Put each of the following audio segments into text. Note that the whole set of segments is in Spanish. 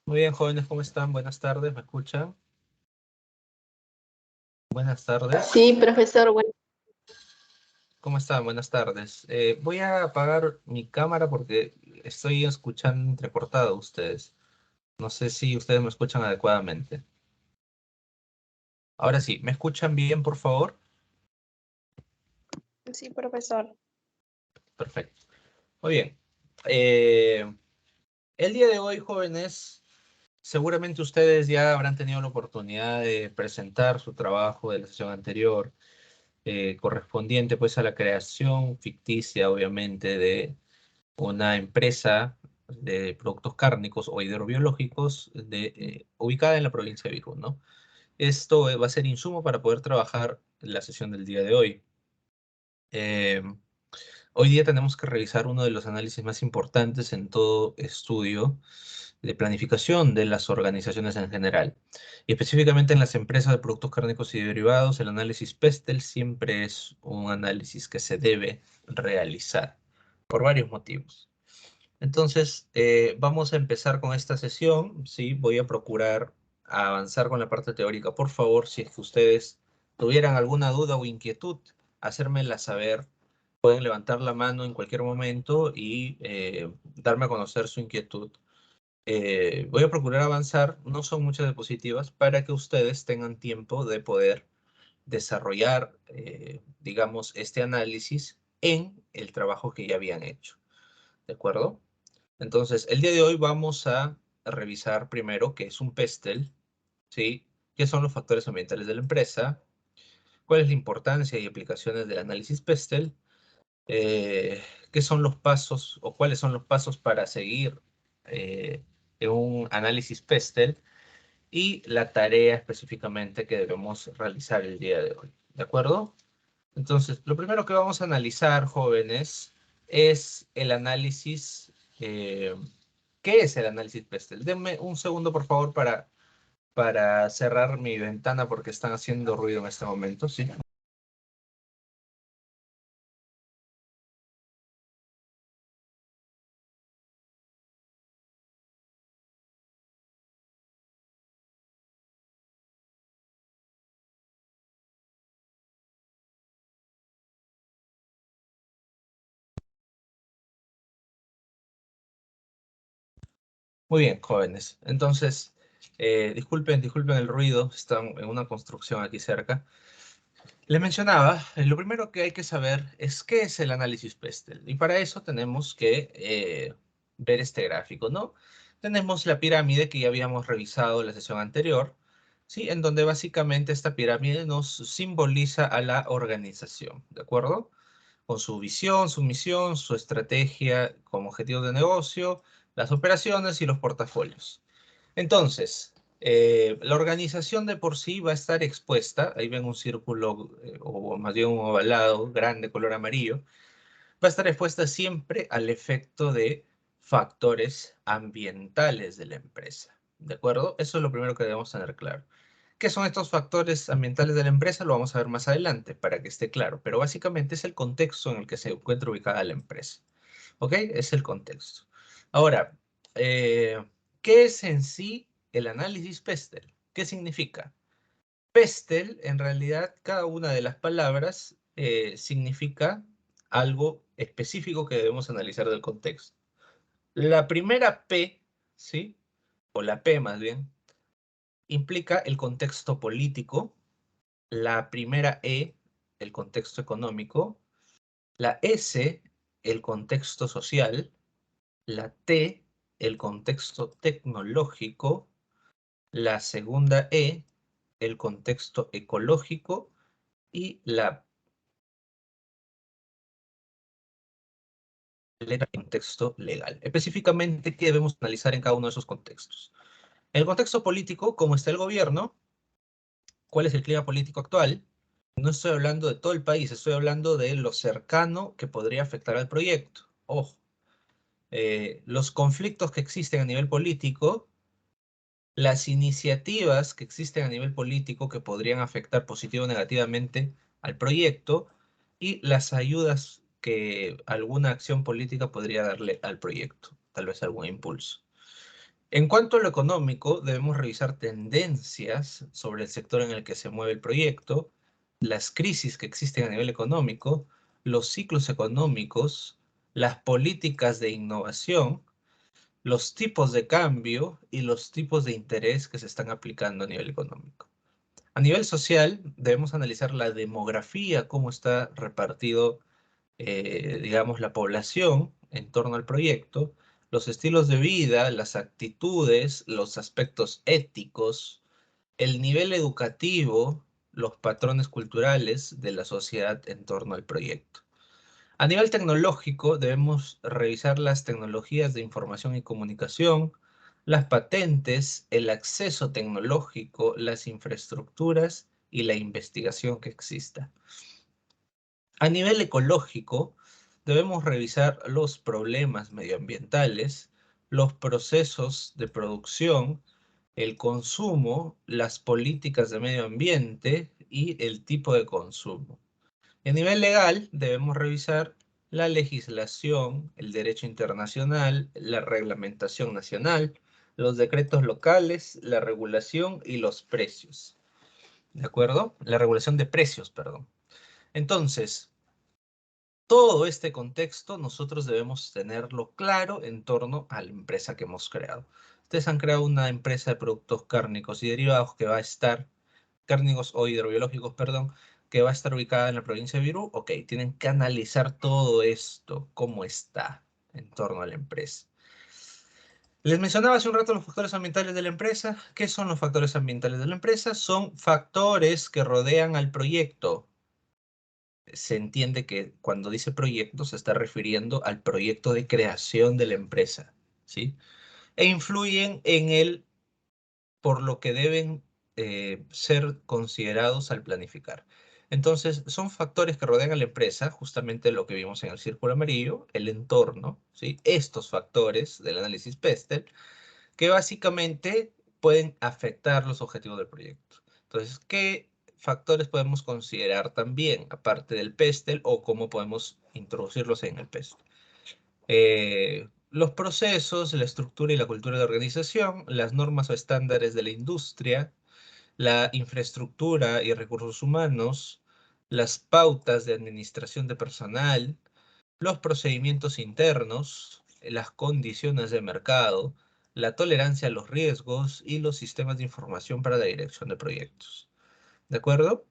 Muy bien, jóvenes, ¿cómo están? Buenas tardes, ¿me escuchan? Buenas tardes. Sí, profesor, bueno, ¿Cómo están? Buenas tardes. Voy a apagar mi cámara porque estoy escuchando entrecortado a ustedes. No sé si ustedes me escuchan adecuadamente. Ahora sí, ¿me escuchan bien, por favor? sí, profesor. Perfecto. Muy bien. Eh, el día de hoy, jóvenes, seguramente ustedes ya habrán tenido la oportunidad de presentar su trabajo de la sesión anterior, correspondiente pues a la creación ficticia, obviamente, de una empresa de productos cárnicos o hidrobiológicos ubicada en la provincia de Virú, ¿no? Esto va a ser insumo para poder trabajar la sesión del día de hoy. Eh, Hoy día tenemos que revisar uno de los análisis más importantes en todo estudio de planificación de las organizaciones en general. Y específicamente en las empresas de productos cárnicos y derivados, el análisis PESTEL siempre es un análisis que se debe realizar por varios motivos. Entonces, vamos a empezar con esta sesión. Sí, voy a procurar avanzar con la parte teórica. Por favor, si es que ustedes tuvieran alguna duda o inquietud, hacérmela saber. Pueden levantar la mano en cualquier momento y darme a conocer su inquietud. Voy a procurar avanzar, no son muchas diapositivas, para que ustedes tengan tiempo de poder desarrollar, digamos, este análisis en el trabajo que ya habían hecho. ¿De acuerdo? Entonces, el día de hoy vamos a revisar primero qué es un PESTEL, ¿sí? ¿Qué son los factores ambientales de la empresa? ¿Cuál es la importancia y aplicaciones del análisis PESTEL? Eh, ¿Qué son los pasos o cuáles son los pasos para seguir eh, en un análisis PESTEL? Y la tarea específicamente que debemos realizar el día de hoy. ¿De acuerdo? Entonces, lo primero que vamos a analizar, jóvenes, es el análisis. ¿Qué es el análisis PESTEL? Denme un segundo, por favor, para cerrar mi ventana porque están haciendo ruido en este momento, ¿sí? Muy bien, jóvenes. Entonces, disculpen el ruido, están en una construcción aquí cerca. Les mencionaba, lo primero que hay que saber es qué es el análisis PESTEL. Y para eso tenemos que ver este gráfico, ¿no? Tenemos la pirámide que ya habíamos revisado en la sesión anterior, ¿sí? En donde básicamente esta pirámide nos simboliza a la organización, ¿de acuerdo? Con su visión, su misión, su estrategia como objetivo de negocio, las operaciones y los portafolios. Entonces, la organización de por sí va a estar expuesta, ahí ven un círculo o más bien un ovalado grande color amarillo, va a estar expuesta siempre al efecto de factores ambientales de la empresa. ¿De acuerdo? Eso es lo primero que debemos tener claro. ¿Qué son estos factores ambientales de la empresa? Lo vamos a ver más adelante para que esté claro, pero básicamente es el contexto en el que se encuentra ubicada la empresa. ¿Ok? Es el contexto. Ahora, eh, ¿qué es en sí el análisis PESTEL? ¿Qué significa? PESTEL, en realidad, cada una de las palabras significa algo específico que debemos analizar del contexto. La primera P, ¿sí? O la P más bien, implica el contexto político. La primera E, el contexto económico. La S, el contexto social. La T, el contexto tecnológico. La segunda E, el contexto ecológico. Y la letra, el contexto legal. Específicamente, ¿qué debemos analizar en cada uno de esos contextos? En el contexto político, ¿cómo está el gobierno? ¿Cuál es el clima político actual? No estoy hablando de todo el país, estoy hablando de lo cercano que podría afectar al proyecto. Ojo, los conflictos que existen a nivel político, las iniciativas que existen a nivel político que podrían afectar positivo o negativamente al proyecto y las ayudas que alguna acción política podría darle al proyecto, tal vez algún impulso. En cuanto a lo económico, debemos revisar tendencias sobre el sector en el que se mueve el proyecto, las crisis que existen a nivel económico, los ciclos económicos, las políticas de innovación, los tipos de cambio y los tipos de interés que se están aplicando a nivel económico. A nivel social, debemos analizar la demografía, cómo está repartido, digamos, la población en torno al proyecto, los estilos de vida, las actitudes, los aspectos éticos, el nivel educativo, los patrones culturales de la sociedad en torno al proyecto. A nivel tecnológico, debemos revisar las tecnologías de información y comunicación, las patentes, el acceso tecnológico, las infraestructuras y la investigación que exista. A nivel ecológico, debemos revisar los problemas medioambientales, los procesos de producción, el consumo, las políticas de medio ambiente y el tipo de consumo. A nivel legal, debemos revisar la legislación, el derecho internacional, la reglamentación nacional, los decretos locales, la regulación y los precios. ¿De acuerdo? La regulación de precios, perdón. Entonces, todo este contexto nosotros debemos tenerlo claro en torno a la empresa que hemos creado. Ustedes han creado una empresa de productos cárnicos y derivados que va a estar, cárnicos o hidrobiológicos, perdón, que va a estar ubicada en la provincia de Virú. Ok, tienen que analizar todo esto, cómo está en torno a la empresa. Les mencionaba hace un rato los factores ambientales de la empresa. ¿Qué son los factores ambientales de la empresa? Son factores que rodean al proyecto. Se entiende que cuando dice proyecto se está refiriendo al proyecto de creación de la empresa, ¿sí? E influyen en él por lo que deben ser considerados al planificar. Entonces, son factores que rodean a la empresa, justamente lo que vimos en el círculo amarillo, el entorno, ¿sí? Estos factores del análisis PESTEL, que básicamente pueden afectar los objetivos del proyecto. Entonces, ¿qué factores podemos considerar también, aparte del PESTEL, o cómo podemos introducirlos en el PESTEL? Los procesos, la estructura y la cultura de organización, las normas o estándares de la industria, la infraestructura y recursos humanos, las pautas de administración de personal, los procedimientos internos, las condiciones de mercado, la tolerancia a los riesgos y los sistemas de información para la dirección de proyectos. ¿De acuerdo?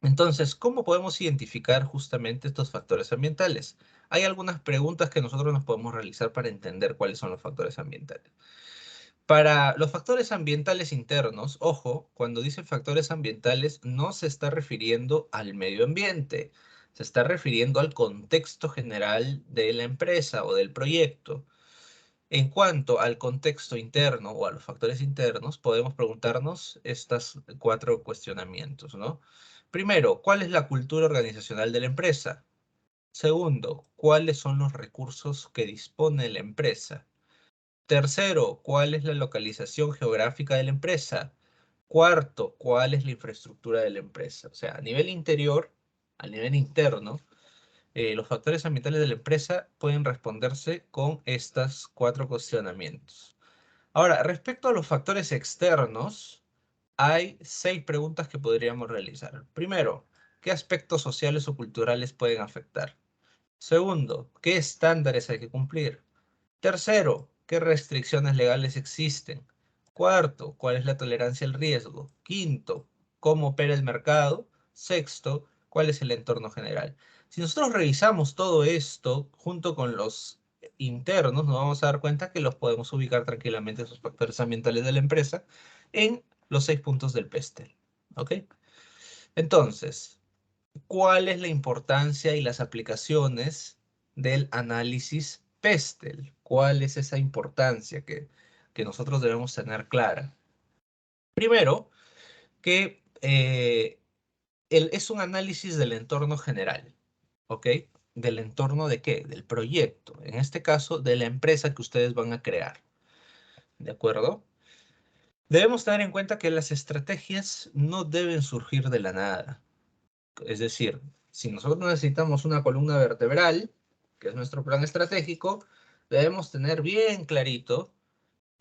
Entonces, ¿cómo podemos identificar justamente estos factores ambientales? Hay algunas preguntas que nosotros nos podemos realizar para entender cuáles son los factores ambientales. Para los factores ambientales internos, ojo, cuando dice factores ambientales no se está refiriendo al medio ambiente, se está refiriendo al contexto general de la empresa o del proyecto. En cuanto al contexto interno o a los factores internos, podemos preguntarnos estos cuatro cuestionamientos, ¿no? Primero, ¿cuál es la cultura organizacional de la empresa? Segundo, ¿cuáles son los recursos que dispone la empresa? Tercero, ¿cuál es la localización geográfica de la empresa? Cuarto, ¿cuál es la infraestructura de la empresa? O sea, a nivel interior, a nivel interno, los factores ambientales de la empresa pueden responderse con estos cuatro cuestionamientos. Ahora, respecto a los factores externos, hay 6 preguntas que podríamos realizar. Primero, ¿qué aspectos sociales o culturales pueden afectar? Segundo, ¿qué estándares hay que cumplir? Tercero, ¿qué restricciones legales existen? Cuarto, ¿cuál es la tolerancia al riesgo? Quinto, ¿cómo opera el mercado? Sexto, ¿cuál es el entorno general? Si nosotros revisamos todo esto junto con los internos, nos vamos a dar cuenta que los podemos ubicar tranquilamente, esos factores ambientales de la empresa, en los 6 puntos del PESTEL. ¿Ok? Entonces, ¿cuál es la importancia y las aplicaciones del análisis PESTEL? ¿Cuál es esa importancia que nosotros debemos tener clara? Primero, que es un análisis del entorno general, ¿ok? ¿Del entorno de qué? Del proyecto, en este caso, de la empresa que ustedes van a crear, ¿de acuerdo? Debemos tener en cuenta que las estrategias no deben surgir de la nada. Es decir, si nosotros necesitamos una columna vertebral, que es nuestro plan estratégico, debemos tener bien clarito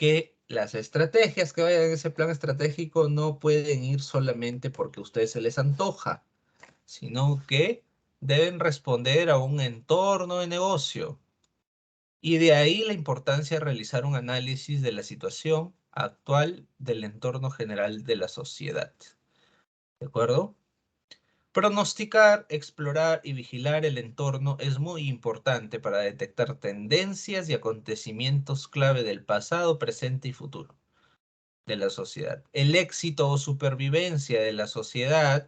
que las estrategias que vayan en ese plan estratégico no pueden ir solamente porque a ustedes se les antoja, sino que deben responder a un entorno de negocio. Y de ahí la importancia de realizar un análisis de la situación actual del entorno general de la sociedad. ¿De acuerdo? Pronosticar, explorar y vigilar el entorno es muy importante para detectar tendencias y acontecimientos clave del pasado, presente y futuro de la sociedad. El éxito o supervivencia de la sociedad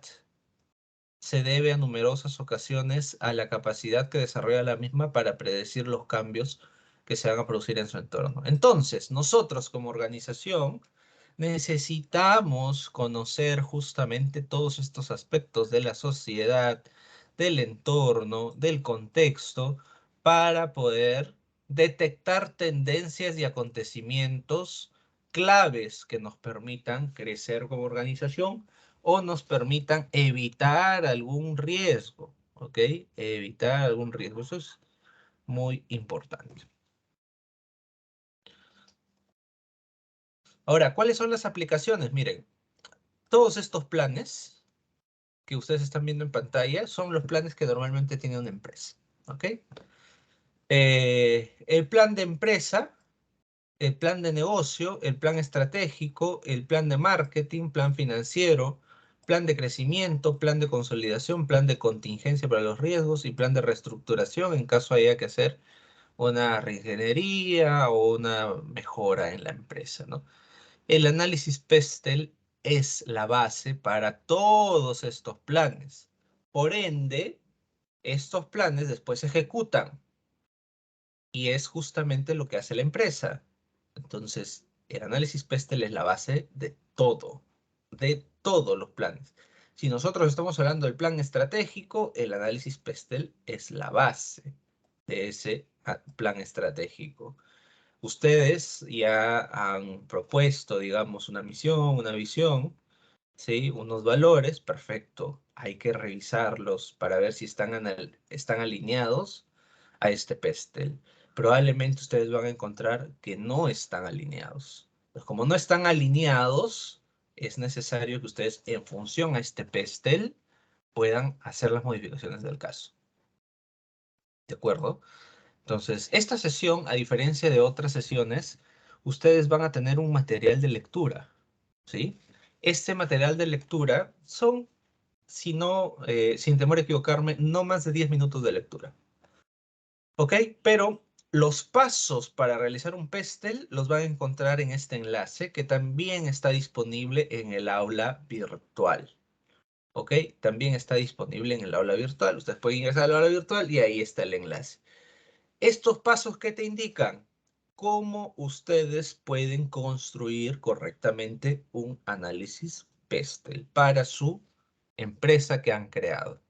se debe a numerosas ocasiones a la capacidad que desarrolla la misma para predecir los cambios que se van a producir en su entorno. Entonces, nosotros como organización necesitamos conocer justamente todos estos aspectos de la sociedad, del entorno, del contexto, para poder detectar tendencias y acontecimientos claves que nos permitan crecer como organización o nos permitan evitar algún riesgo, ¿ok? Evitar algún riesgo. Eso es muy importante. Ahora, ¿cuáles son las aplicaciones? Miren, todos estos planes que ustedes están viendo en pantalla son los planes que normalmente tiene una empresa, ¿ok? El plan de empresa, el plan de negocio, el plan estratégico, el plan de marketing, plan financiero, plan de crecimiento, plan de consolidación, plan de contingencia para los riesgos y plan de reestructuración en caso haya que hacer una reingeniería o una mejora en la empresa, ¿no? El análisis PESTEL es la base para todos estos planes. Por ende, estos planes después se ejecutan y es justamente lo que hace la empresa. Entonces, el análisis PESTEL es la base de todos los planes. Si nosotros estamos hablando del plan estratégico, el análisis PESTEL es la base de ese plan estratégico. Ustedes ya han propuesto, digamos, una misión, una visión, ¿sí? Unos valores, perfecto. Hay que revisarlos para ver si están alineados a este PESTEL. Probablemente ustedes van a encontrar que no están alineados. Pues como no están alineados, es necesario que ustedes, en función a este PESTEL, puedan hacer las modificaciones del caso. ¿De acuerdo? Entonces, esta sesión, a diferencia de otras sesiones, ustedes van a tener un material de lectura, ¿sí? Este material de lectura son, si no, sin temor a equivocarme, no más de 10 minutos de lectura, ¿ok? Pero los pasos para realizar un PESTEL los van a encontrar en este enlace que también está disponible en el aula virtual, ¿ok? También está disponible en el aula virtual. Ustedes pueden ingresar al aula virtual y ahí está el enlace. Estos pasos que te indican cómo ustedes pueden construir correctamente un análisis PESTEL para su empresa que han creado.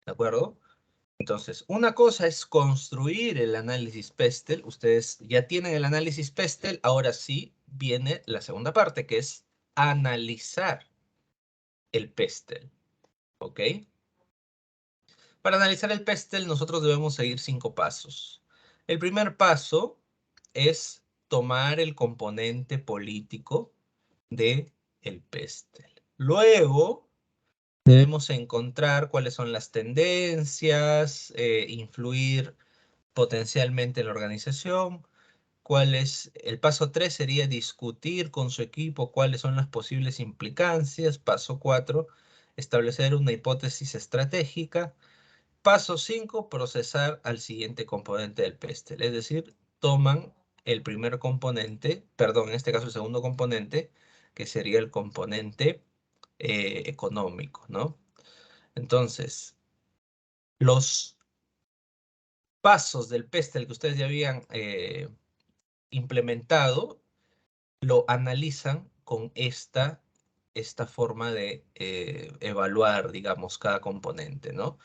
¿De acuerdo? Entonces, una cosa es construir el análisis PESTEL. Ustedes ya tienen el análisis PESTEL. Ahora sí viene la segunda parte, que es analizar el PESTEL. ¿Ok? Para analizar el PESTEL, nosotros debemos seguir 5 pasos. El primer paso es tomar el componente político de el PESTEL. Luego, debemos encontrar cuáles son las tendencias, influir potencialmente en la organización. El paso 3 sería discutir con su equipo cuáles son las posibles implicancias. Paso 4, establecer una hipótesis estratégica. Paso 5, procesar al siguiente componente del PESTEL. Es decir, toman el primer componente, perdón, en este caso el segundo componente, que sería el componente económico, ¿no? Entonces, los pasos del PESTEL que ustedes ya habían implementado, lo analizan con esta forma de evaluar, digamos, cada componente, ¿no?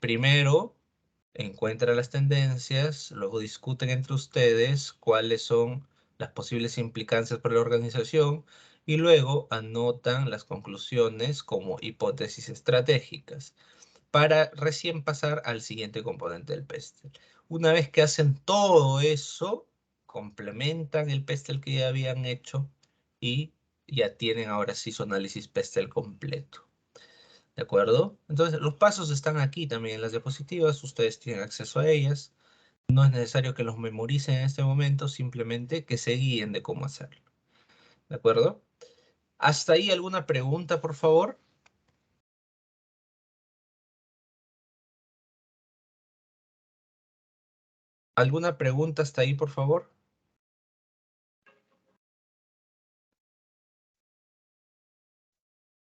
Primero, encuentran las tendencias, luego discuten entre ustedes cuáles son las posibles implicancias para la organización y luego anotan las conclusiones como hipótesis estratégicas para recién pasar al siguiente componente del PESTEL. Una vez que hacen todo eso, complementan el PESTEL que ya habían hecho y ya tienen ahora sí su análisis PESTEL completo. ¿De acuerdo? Entonces, los pasos están aquí también en las diapositivas, ustedes tienen acceso a ellas. No es necesario que los memoricen en este momento, simplemente que se guíen de cómo hacerlo. ¿De acuerdo? ¿Hasta ahí alguna pregunta, por favor? ¿Alguna pregunta hasta ahí, por favor?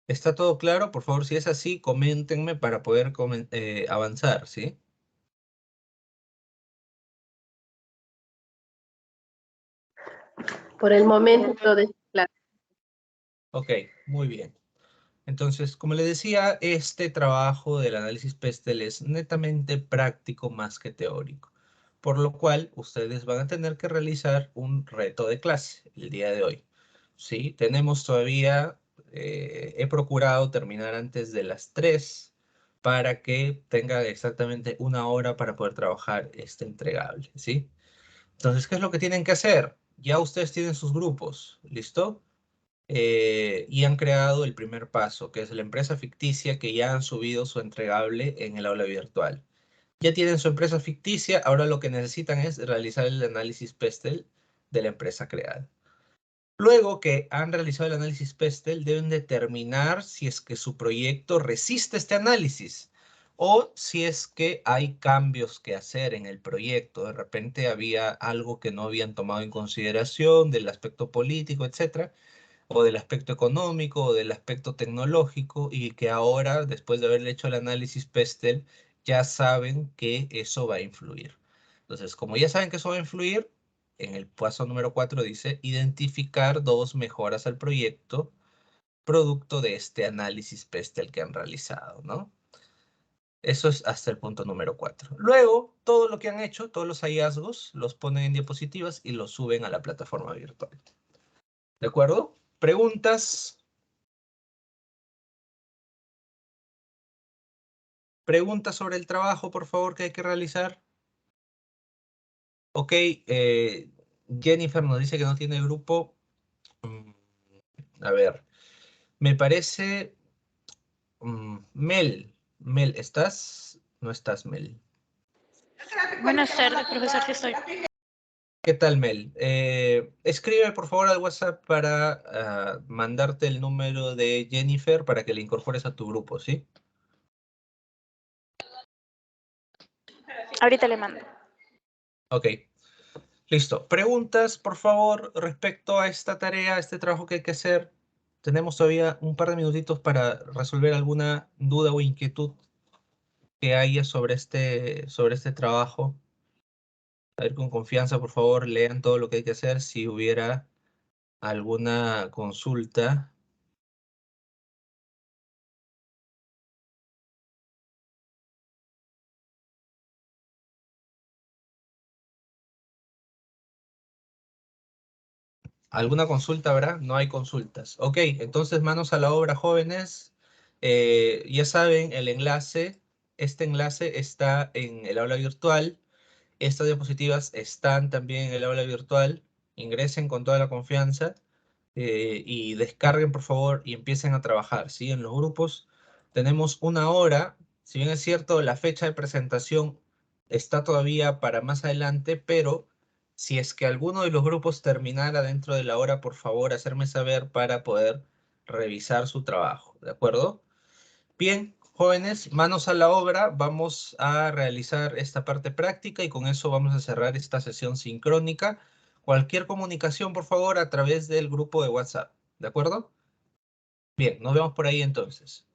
¿Está todo claro? Por favor, si es así, coméntenme para poder avanzar, ¿sí? Por el momento todo es claro. Ok, muy bien. Entonces, como le decía, este trabajo del análisis PESTEL es netamente práctico más que teórico, por lo cual ustedes van a tener que realizar un reto de clase el día de hoy. Sí, tenemos todavía, he procurado terminar antes de las 3 para que tengan exactamente una hora para poder trabajar este entregable, ¿sí? Entonces, ¿qué es lo que tienen que hacer? Ya ustedes tienen sus grupos, ¿listo? Y han creado el primer paso, que es la empresa ficticia que ya han subido su entregable en el aula virtual. Ya tienen su empresa ficticia, ahora lo que necesitan es realizar el análisis PESTEL de la empresa creada. Luego que han realizado el análisis PESTEL, deben determinar si es que su proyecto resiste este análisis o si es que hay cambios que hacer en el proyecto. De repente había algo que no habían tomado en consideración del aspecto político, etcétera, o del aspecto económico, o del aspecto tecnológico, y que ahora, después de haberle hecho el análisis PESTEL, ya saben que eso va a influir. Entonces, como ya saben que eso va a influir, en el paso número 4 dice, identificar dos mejoras al proyecto, producto de este análisis PESTEL que han realizado, ¿no? Eso es hasta el punto número 4. Luego, todo lo que han hecho, todos los hallazgos, los ponen en diapositivas y los suben a la plataforma virtual. ¿De acuerdo? ¿Preguntas? Preguntas sobre el trabajo, por favor, que hay que realizar. Ok, Jennifer nos dice que no tiene grupo. Mm, A ver, me parece... Mel, ¿estás? No estás, Mel. Buenas tardes, profesor, sí estoy. ¿Qué tal, Mel? Escribe, por favor, al WhatsApp para mandarte el número de Jennifer para que le incorpores a tu grupo, ¿sí? Ahorita le mando. Ok. Listo. Preguntas, por favor, respecto a esta tarea, a este trabajo que hay que hacer. Tenemos todavía un par de minutitos para resolver alguna duda o inquietud que haya sobre este trabajo. A ver, con confianza, por favor, lean todo lo que hay que hacer. Si hubiera alguna consulta. ¿Alguna consulta habrá? No hay consultas. Ok, entonces manos a la obra, jóvenes. Ya saben, el enlace, este enlace está en el aula virtual. Estas diapositivas están también en el aula virtual. Ingresen con toda la confianza y descarguen, por favor, y empiecen a trabajar, ¿sí? En los grupos tenemos una hora. Si bien es cierto, la fecha de presentación está todavía para más adelante, pero si es que alguno de los grupos terminara dentro de la hora, por favor, hacerme saber para poder revisar su trabajo, ¿de acuerdo? Bien, jóvenes, manos a la obra. Vamos a realizar esta parte práctica y con eso vamos a cerrar esta sesión sincrónica. Cualquier comunicación, por favor, a través del grupo de WhatsApp. ¿De acuerdo? Bien, nos vemos por ahí entonces.